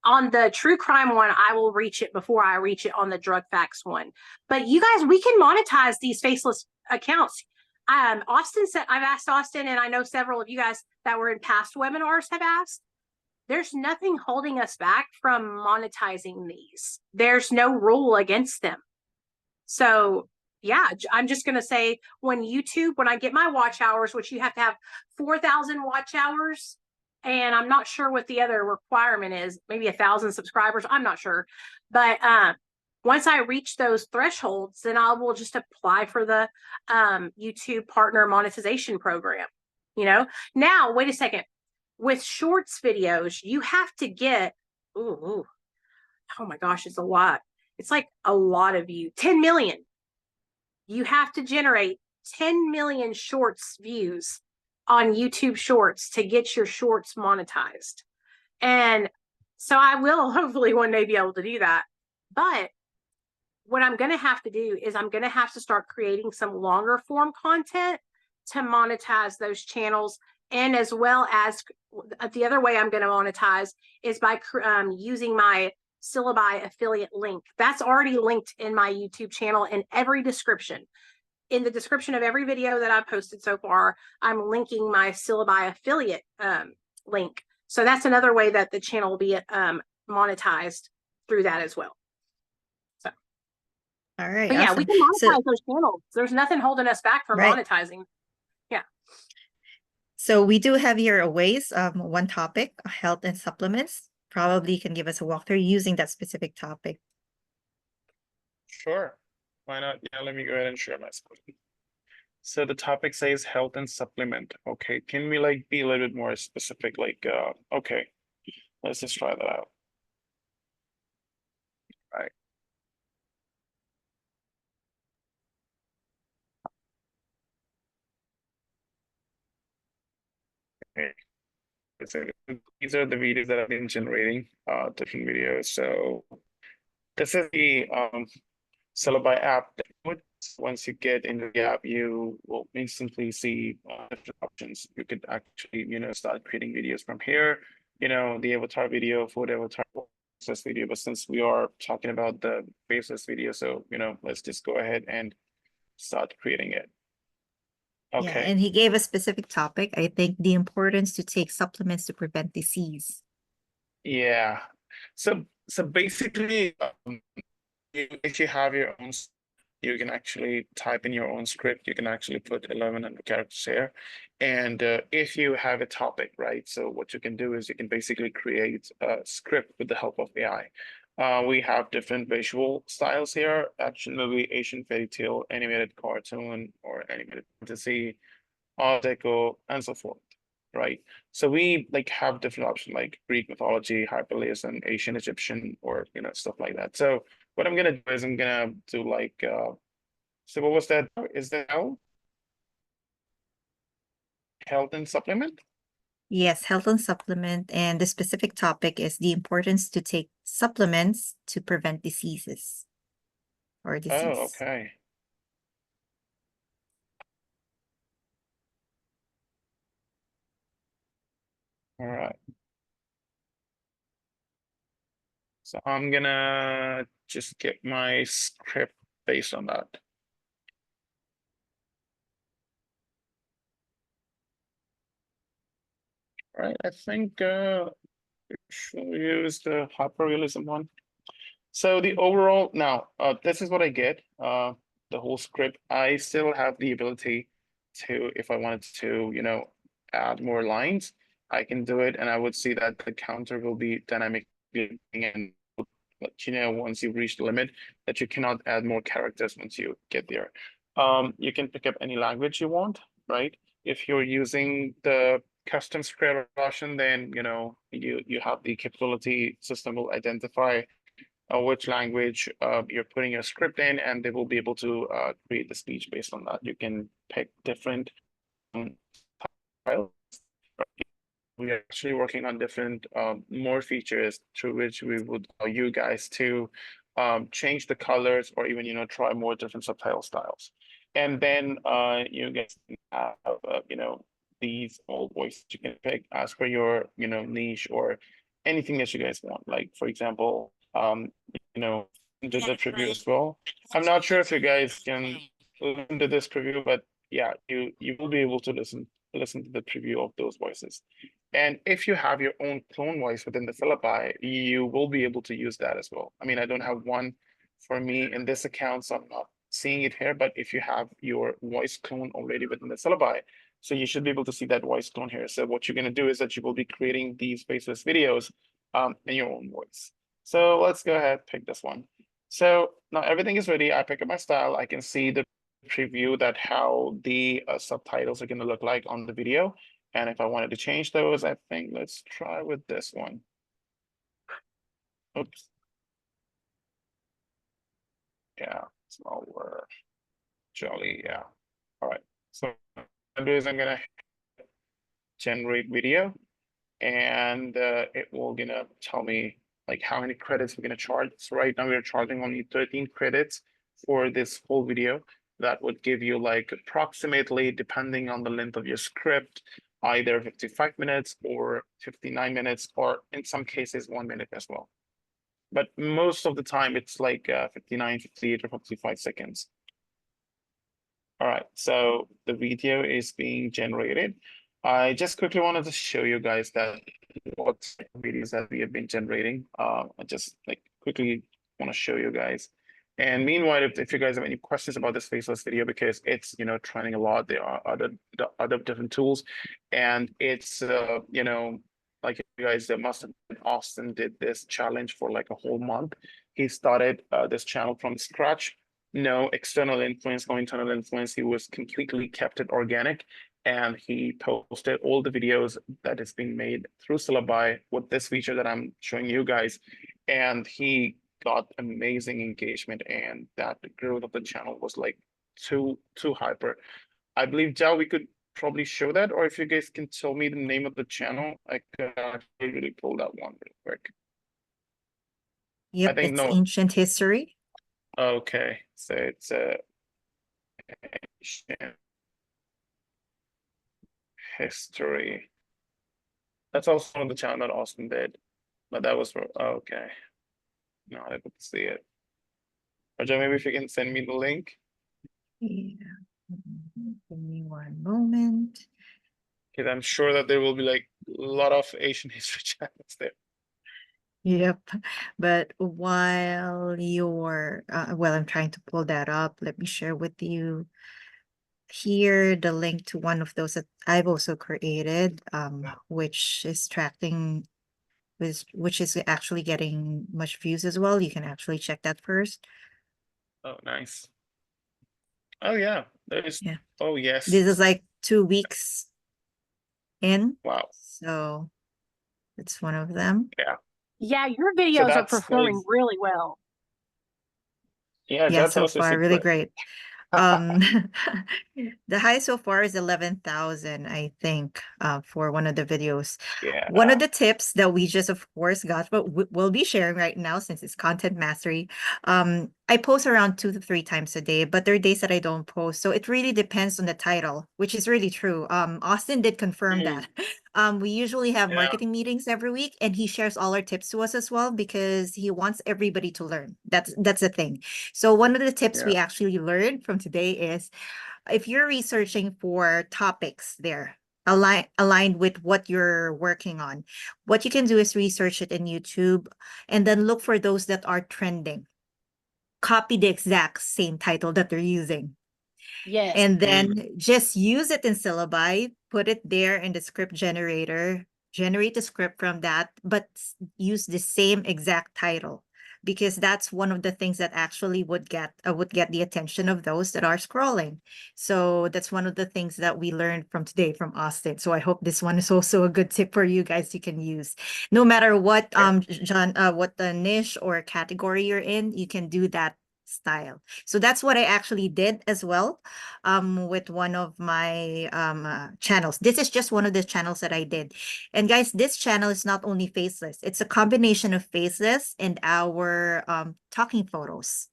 On the true crime one, I will reach it before I reach it on the drug facts one. But you guys, we can monetize these faceless accounts. Austin said, I've asked Austin, and I know several of you guys that were in past webinars have asked. There's nothing holding us back from monetizing these. There's no rule against them. So yeah, I'm just going to say when I get my watch hours, which you have to have 4,000 watch hours, and I'm not sure what the other requirement is, maybe 1,000 subscribers. I'm not sure. But once I reach those thresholds, then I will just apply for the YouTube partner monetization program. Now, wait a second. With shorts videos, you have to get, oh my gosh, it's a lot. It's like a lot of you, 10 million. You have to generate 10 million shorts views on YouTube Shorts to get your shorts monetized. And so I will hopefully one day be able to do that. But what I'm going to have to do is I'm going to have to start creating some longer form content to monetize those channels. And as well as the other way I'm going to monetize is by using my Syllaby affiliate link. That's already linked in my YouTube channel in every description. In the description of every video that I've posted so far, I'm linking my Syllaby affiliate link. So that's another way that the channel will be monetized through that as well. So, All right, but yeah, awesome. we can monetize So, those channels. There's nothing holding us back from right. monetizing. Yeah. So we do have here a ways, one topic, health and supplements. Probably can give us a walkthrough using that specific topic. Sure. Why not? Yeah, let me go ahead and share my screen. So the topic says health and supplement. Okay, can we like be a little bit more specific? Like, okay, let's just try that out. Right. Okay. So these are the videos that I've been generating, different videos. So this is the Syllaby app. Once you get into the app, you will instantly see different options. You could actually, start creating videos from here. The avatar video, food avatar, faceless video. But since we are talking about the faceless video, so let's just go ahead and start creating it. Yeah, Okay. and he gave a specific topic. I think the importance to take supplements to prevent disease. Yeah. So basically, if you have your own, you can actually type in your own script. You can actually put 1100 characters here. And if you have a topic, right? So what you can do is you can basically create a script with the help of AI. We have different visual styles here: action movie, Asian fairy tale, animated cartoon, or animated fantasy, Art Deco, and so forth, right? So we have different options like Greek mythology, hyperrealism, Asian, Egyptian, or stuff like that. So what I'm gonna do is I'm gonna do so what was that? Is that health and supplement? Yes, health and supplement. And the specific topic is the importance to take supplements to prevent diseases or Oh, disease. okay. All right. So I'm gonna just get my script based on that. All right, I think should we use the hyperrealism one? So the overall now, this is what I get. The whole script. I still have the ability to, if I wanted to, add more lines, I can do it, and I would see that the counter will be dynamically and let you know once you reach the limit that you cannot add more characters once you get there. You can pick up any language you want, right? If you're using the custom script option, then you have the capability system will identify which language you're putting your script in, and they will be able to create the speech based on that. You can pick different files. We are actually working on different more features through which we would allow you guys to change the colors or even try more different subtitle styles. And then you guys can have these all voices you can pick as per your niche or anything that you guys want. Like for example, into the preview as well. I'm not sure if you guys can listen to this preview, but yeah, you will be able to listen to the preview of those voices. And if you have your own clone voice within the Syllabi, you will be able to use that as well. I mean, I don't have one for me in this account, so I'm not seeing it here, but if you have your voice clone already within the Syllabi, so you should be able to see that voice clone here. So what you're going to do is that you will be creating these faceless videos in your own voice. So let's go ahead, pick this one. So now everything is ready. I pick up my style. I can see the preview that how the subtitles are going to look like on the video. And if I wanted to change those, I think let's try with this one. Oops. Yeah, smaller, jolly, yeah. All right, so what I'm gonna do is I'm gonna generate video, and it will gonna tell me like how many credits we're gonna charge. So right now we're charging only 13 credits for this whole video. That would give you like approximately, depending on the length of your script, either 55 minutes or 59 minutes, or in some cases 1 minute as well. But most of the time it's like 59, 58, or 55 seconds. All right, so the video is being generated. I just quickly wanted to show you guys that what videos that we have been generating. I just quickly want to show you guys. And meanwhile, if you guys have any questions about this faceless video, because it's trending a lot, there are other different tools, and it's like you guys that must have been, Austin did this challenge for like a whole month. He started this channel from scratch. No external influence, no internal influence. He was completely kept it organic, and he posted all the videos that is being made through Syllabi with this feature that I'm showing you guys, and he got amazing engagement, and that growth of the channel was like too hyper. I believe, Jao, we could probably show that, or if you guys can tell me the name of the channel, I could actually really pull that one real quick. Yep, think it's no. ancient history. Okay, so it's ancient history. That's also on the channel that Austin did, but that was for okay. Now I could see it. Roger, maybe if you can send me the link. Yeah. Give me one moment. Because I'm sure that there will be like a lot of Asian history channels there. Yep. But while you're, well, I'm trying to pull that up. Let me share with you here the link to one of those that I've also created, which is tracking, which is actually getting much views as well. You can actually check that first. Oh, nice. Oh yeah, there's. Yeah. Oh yes. This is like 2 weeks in. Wow. So it's one of them. Yeah. Yeah, your videos are that performing is. really well. Yeah, Yeah, that's so also a far, really secret. great. Um, the high so far is 11,000, I think, for one of the videos. Yeah. One of the tips that we just, of course, got, but we'll be sharing right now since it's content mastery. I post around 2 to 3 times a day, but there are days that I don't post. So it really depends on the title, which is really true. Austin did confirm that. We usually have Yeah. marketing meetings every week, and he shares all our tips to us as well because he wants everybody to learn. That's the thing. So one of the tips we actually learned from today is if you're researching for topics there aligned with what you're working on, what you can do is research it in YouTube and then look for those that are trending. Copy the exact same title that they're using. Yes. And then just use it in Syllabi, put it there in the script generator, generate the script from that, but use the same exact title because that's one of the things that actually would get the attention of those that are scrolling. So that's one of the things that we learned from today from Austin. So I hope this one is also a good tip for you guys you can use. No matter what John what the niche or category you're in, you can do that style. So that's what I actually did as well with one of my channels. This is just one of the channels that I did. And guys, this channel is not only faceless, it's a combination of faceless and our talking photos.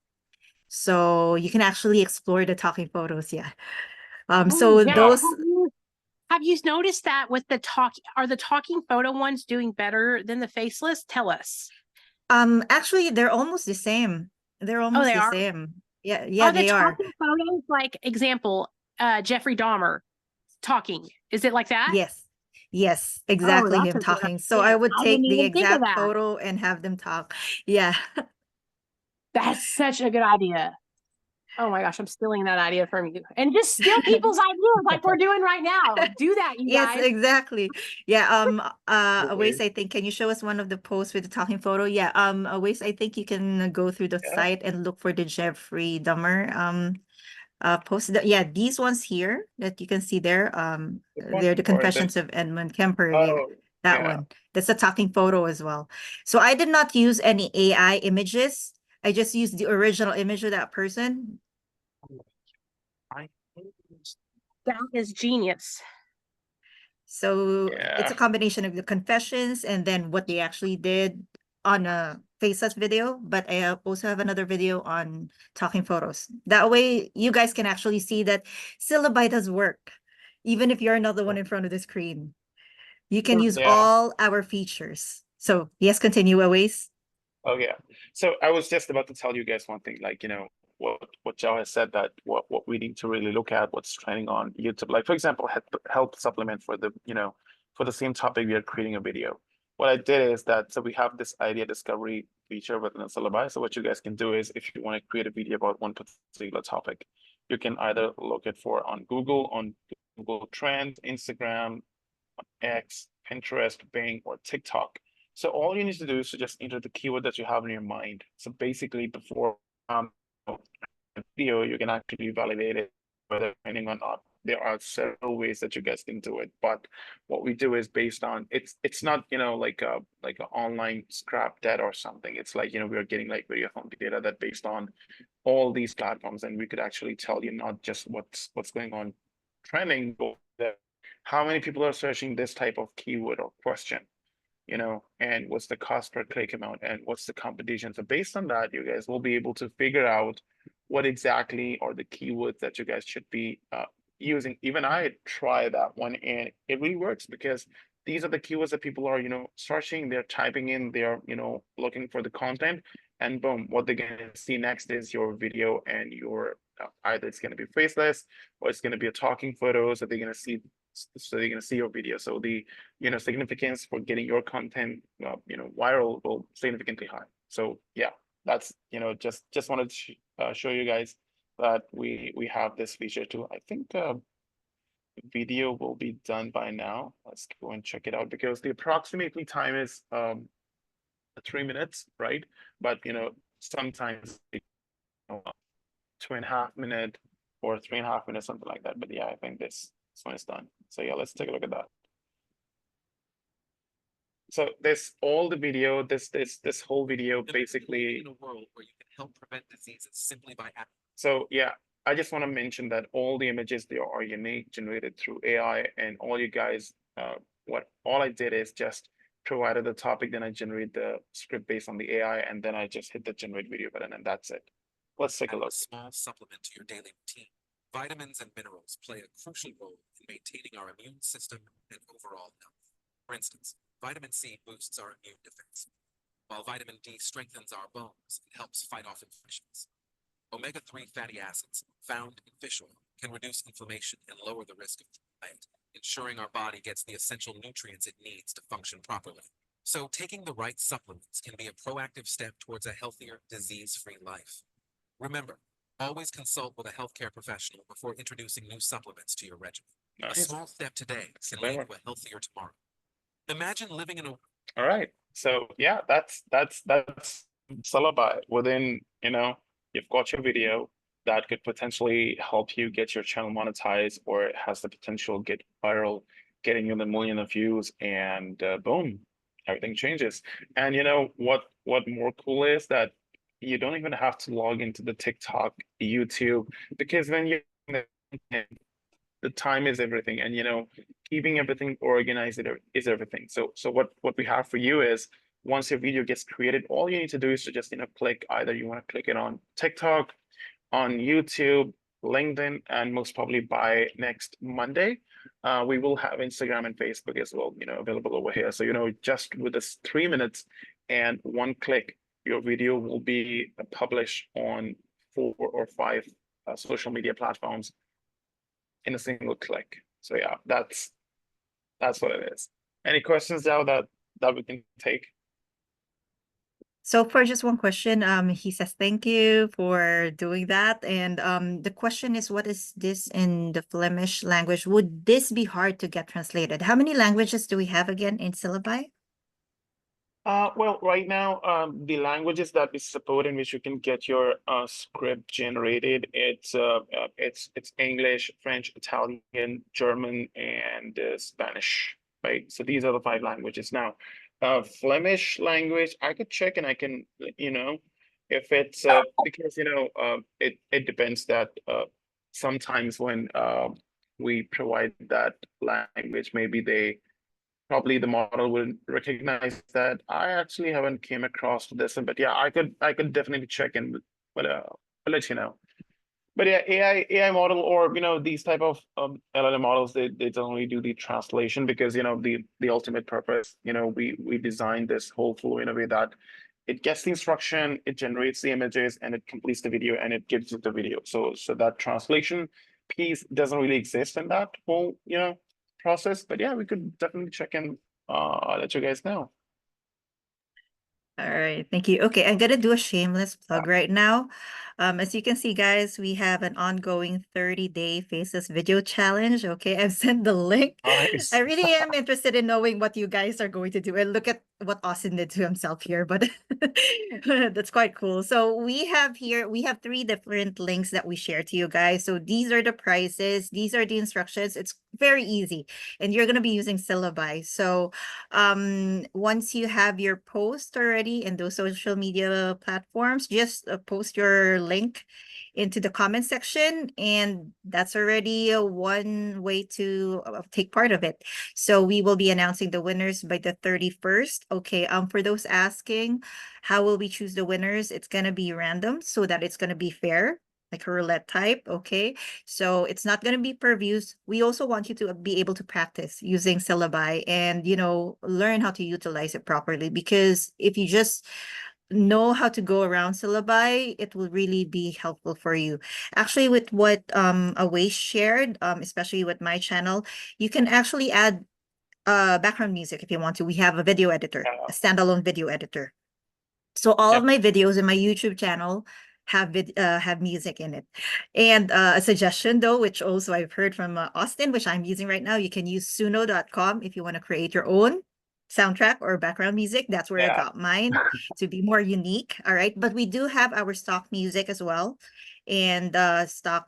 So you can actually explore the talking photos. Yeah. So Yeah. those Have you noticed that with the are the talking photo ones doing better than the faceless? Tell us. actually they're almost the same. They're almost they the are? same. Yeah, Are the they are. talking photos like example, Jeffrey Dahmer talking? Is it like that? Yes, Oh, exactly that's him a good talking. So I idea. would I didn't take the even think of exact that. photo and have them talk. Yeah. That's such a good idea. Oh my gosh, I'm stealing that idea from you. And just steal people's ideas like we're doing right now. Do that, you Yes, guys. exactly. Yeah, Awais, Totally. I think, can you show us one of the posts with the talking photo? Yeah, Awais, I think you can go through the Yeah. site and look for the Jeffrey Dahmer post. Yeah, these ones here that you can see there, they're the Or Confessions of Edmund Kemper. Yeah, oh, that yeah. one. That's a talking photo as well. So I did not use any AI images. I just used the original image of that person. That is genius. So it's Yeah. a combination of the confessions and then what they actually did on a faceless video, but I also have another video on talking photos. That way you guys can actually see that Syllabi does work, even if you're not the one in front of the screen. You can use Yeah. all our features. So yes, continue always. Oh yeah. So I was just about to tell you guys one thing, like, what Joe has said, that what we need to really look at, what's trending on YouTube. Like, for example, help supplement for the, for the same topic we are creating a video. What I did is that, so we have this idea discovery feature within the Syllabi. So what you guys can do is, if you want to create a video about one particular topic, you can either look it for on Google Trends, Instagram, X, Pinterest, Bing, or TikTok. So all you need to do is to just enter the keyword that you have in your mind. So basically, before the video, you can actually validate it whether training or not. There are several ways that you guys can do it, but what we do is based on it's not like an online scrap data or something. It's like we are getting like very authentic data that based on all these platforms, and we could actually tell you not just what's going on trending, how many people are searching this type of keyword or question, and what's the cost per click amount and what's the competition. So based on that, you guys will be able to figure out what exactly are the keywords that you guys should be using. Even I try that one, and it really works because these are the keywords that people are, searching, they're typing in, they're, looking for the content, and boom, what they're going to see next is your video, and your either it's going to be faceless or it's going to be a talking photo. So they're going to see your video. So the significance for getting your content viral will significantly high. So yeah, that's just wanted to show you guys that we have this feature too. I think video will be done by now. Let's go and check it out, because the approximately time is 3 minutes, right? But sometimes 2.5 minutes or 3.5 minutes, something like that. But yeah, I think this one is done. So yeah, let's take a look at that. So this all the video, this whole video basically in a world where you can help prevent diseases simply by acting. So yeah, I just want to mention that all the images, they are unique, generated through AI, and all you guys, all I did is just provided the topic, then I generate the script based on the AI, and then I just hit the generate video button, and that's it. Let's take a Add look. a small supplement to your daily routine. Vitamins and minerals play a crucial role in maintaining our immune system and overall health. For instance, vitamin C boosts our immune defense, while vitamin D strengthens our bones and helps fight off infections. Omega-3 fatty acids found in fish oil can reduce inflammation and lower the risk of diet, ensuring our body gets the essential nutrients it needs to function properly. So taking the right supplements can be a proactive step towards a healthier, disease-free life. Remember, always consult with a healthcare professional before introducing new supplements to your regimen. A Nice. small step today can lead to a healthier tomorrow. Imagine living in a... All right. So yeah, that's Syllaby. Within, you've got your video that could potentially help you get your channel monetized, or it has the potential to get viral, getting you the million of views, and boom, everything changes. And what more cool is that you don't even have to log into the TikTok, YouTube, because when you the time is everything, and keeping everything organized is everything. So what we have for you is, once your video gets created, all you need to do is to just click, either you want to click it on TikTok, on YouTube, LinkedIn, and most probably by next Monday we will have Instagram and Facebook as well, available over here. So just with this 3 minutes and 1 click, your video will be published on 4 or 5 social media platforms in a single click. So yeah, that's what it is. Any questions now that we can take? So for just one question, he says thank you for doing that. And the question is, what is this in the Flemish language? Would this be hard to get translated? How many languages do we have again in Syllaby? Well, right now, the languages that we support in which you can get your script generated, it's English, French, Italian, German, and Spanish, right? So these are the 5 languages. Now, Flemish language, I could check, and I can, if it's because it depends that sometimes when we provide that language, maybe probably the model will recognize that. I actually haven't came across this, but yeah, I could definitely check in, but I'll let you know. But yeah, AI model, or these type of LLM models, they don't really do the translation, because the ultimate purpose, we designed this whole flow in a way that it gets the instruction, it generates the images, and it completes the video, and it gives you the video. So that translation piece doesn't really exist in that whole process. But yeah, we could definitely check in, let you guys know. All right, thank you. Okay, I'm gonna do a shameless plug right now. As you can see, guys, we have an ongoing 30-day Faceless Video Challenge. Okay, I've sent the link. Nice. I really am interested in knowing what you guys are going to do. And look at what Austin did to himself here, but that's quite cool. So we have 3 different links that we share to you guys. So these are the prices, these are the instructions. It's very easy, and you're gonna be using Syllaby. So once you have your post already in those social media platforms, just post your link into the comment section, and that's already one way to take part of it. So we will be announcing the winners by the 31st. Okay, for those asking, how will we choose the winners? It's gonna be random so that it's gonna be fair, like a roulette type. Okay, so it's not gonna be per views. We also want you to be able to practice using Syllabi and learn how to utilize it properly, because if you just know how to go around Syllabi, it will really be helpful for you. Actually, with what Away shared, especially with my channel, you can actually add background music if you want to. We have a video editor, a standalone video editor. So all of Yep. my videos in my YouTube channel have music in it. And a suggestion though, which also I've heard from Austin, which I'm using right now, you can use suno.com if you want to create your own soundtrack or background music. That's where I Yeah. got mine to be more unique. All right. But we do have our stock music as well, and stock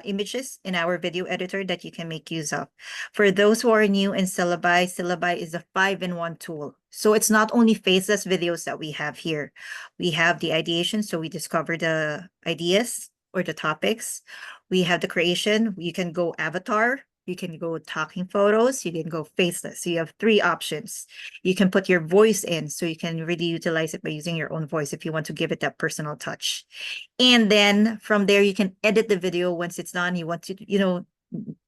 images in our video editor that you can make use of. For those who are new in Syllabi, Syllabi is a 5-in-1 tool. So it's not only faceless videos that we have here. We have the ideation, so we discover the ideas or the topics. We have the creation. You can go avatar. You can go talking photos. You can go faceless. So you have 3 options. You can put your voice in, so you can really utilize it by using your own voice if you want to give it that personal touch. And then from there, you can edit the video once it's done. You want to,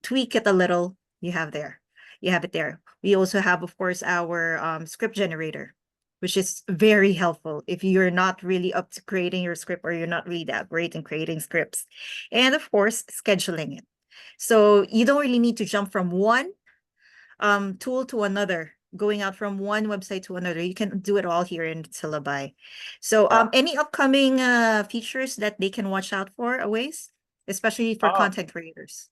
tweak it a little. You have it there. We also have, of course, our script generator, which is very helpful if you're not really up to creating your script or you're not really that great in creating scripts. And of course, scheduling it. So you don't really need to jump from one tool to another, going out from one website to another. You can do it all here in Syllabi. So Yeah. any upcoming features that they can watch out for, Aways, especially for content creators?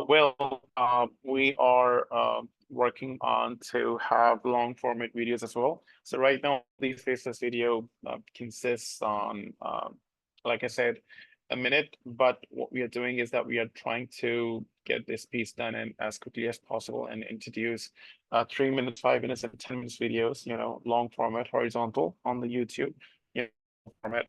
We are working on to have long format videos as well. So right now, these faceless video consists on, like I said, a minute. But what we are doing is that we are trying to get this piece done in as quickly as possible and introduce 3 minutes, 5 minutes, and 10 minutes videos. Long format, horizontal on the YouTube format,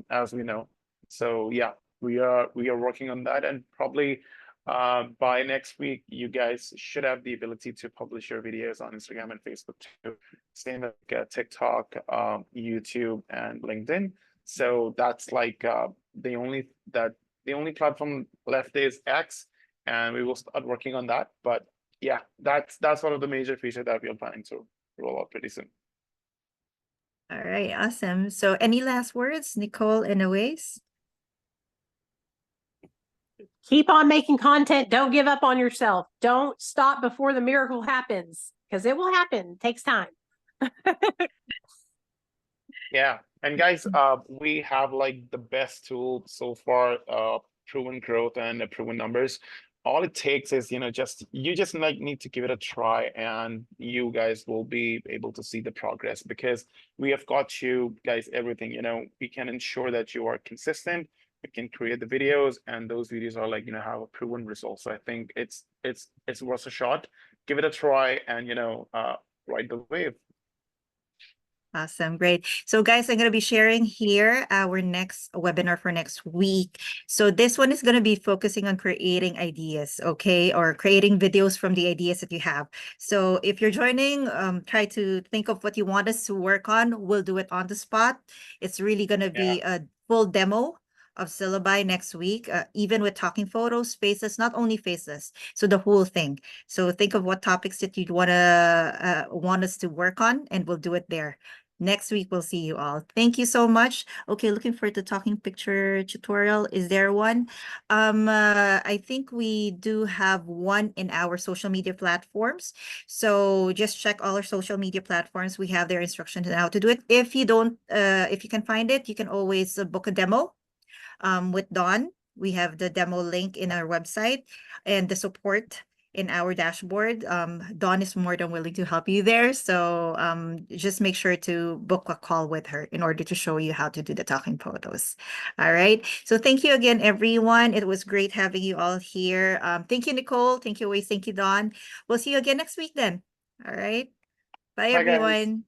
as we know. So yeah, we are working on that, and probably by next week, you guys should have the ability to publish your videos on Instagram and Facebook too. Same like TikTok, YouTube, and LinkedIn. So that's like the only platform left is X, and we will start working on that. But yeah, that's one of the major features that we are planning to roll out pretty soon. All right, awesome. So any last words, Nicole and Aways? Keep on making content. Don't give up on yourself. Don't stop before the miracle happens, because it will happen. It takes time. Yeah, and guys, we have like the best tool so far, proven growth and proven numbers. All it takes is, you just like need to give it a try, and you guys will be able to see the progress, because we have got you guys everything. We can ensure that you are consistent. We can create the videos, and those videos are like, have a proven result. So I think it's worth a shot. Give it a try, and ride the wave. Awesome. Great. So guys, I'm going to be sharing here our next webinar for next week. So this one is going to be focusing on creating ideas, okay, or creating videos from the ideas that you have. So if you're joining, try to think of what you want us to work on. We'll do it on the spot. It's really going to be a full demo of Syllabi next week, even with talking photos, faces, not only faces, so the whole thing. So think of what topics that you'd want us to work on, and we'll do it there. Next week, we'll see you all. Thank you so much. Okay, looking for the talking picture tutorial. Is there one? I think we do have one in our social media platforms. So just check all our social media platforms. We have their instructions on how to do it. If you don't, if you can find it, you can always book a demo with Dawn. We have the demo link in our website and the support in our dashboard. Dawn is more than willing to help you there. So just make sure to book a call with her in order to show you how to do the talking photos. All right. So thank you again, everyone. It was great having you all here. Thank you, Nicole. Thank you, Always. Thank you, Dawn. We'll see you again next week then. All right. Bye, Bye, guys. everyone.